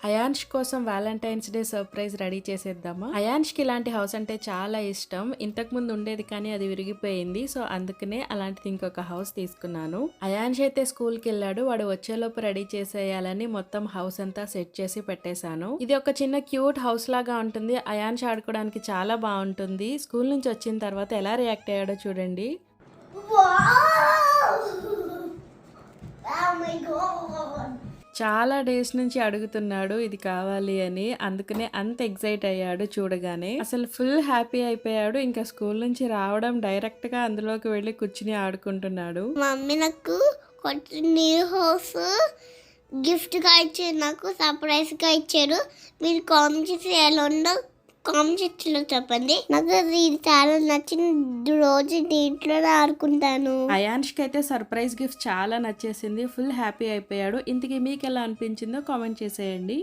అయాన్ష్ కోసం Valentine's day surprise ready చేసేద్దామా. అయాన్ష్ కి ఇలాంటి హౌస్ అంటే చాలా ఇష్టం. ఇంతకు ముందు ఉండేది కానీ అది విరిగిపోయింది. సో అందుకనే అలాంటిది ఇంకొక హౌస్ తీసుకున్నాను. అయాన్ష్ అయితే స్కూల్ కి వెళ్ళాడు. వాడు వచ్చేలోపు రెడీ చేసేయాలని మొత్తం హౌస్ అంతా సెట్ చేసి పెట్టేశాను. ఇది ఒక చిన్న క్యూట్ హౌస్ లాగా ఉంటుంది. అయాన్ష్ ఆడుకోవడానికి చాలా బాగుంటుంది. స్కూల్ నుంచి వచ్చిన తర్వాత ఎలా రియాక్ట్ అయ్యాడో చూడండి. చాలా డేస్ నుంచి అడుగుతున్నాడు ఇది కావాలి అని. అందుకనే అంత ఎక్సైట్ అయ్యాడు చూడగానే. అసలు ఫుల్ హ్యాపీ అయిపోయాడు. ఇంకా స్కూల్ నుంచి రావడం డైరెక్ట్ గా అందులోకి వెళ్ళి కూర్చుని ఆడుకుంటున్నాడు. మమ్మీ నాకు న్యూ హౌస్ గిఫ్ట్ గా ఇచ్చారు, నాకు సర్ప్రైజ్ గా ఇచ్చారు. మీరు కామెంట్స్ ఎలా ఉందో కామెంట్స్ లో చెప్పండి. నాకు ఇది చాలా నచ్చిన రోజు దీంట్లో ఆడుకుంటాను. అయాన్ష్ కి అయితే సర్ప్రైజ్ గిఫ్ట్ చాలా నచ్చేసింది. ఫుల్ హ్యాపీ అయిపోయాడు. ఇంతకీ మీకు ఎలా అనిపించిందో కామెంట్ చేసేయండి.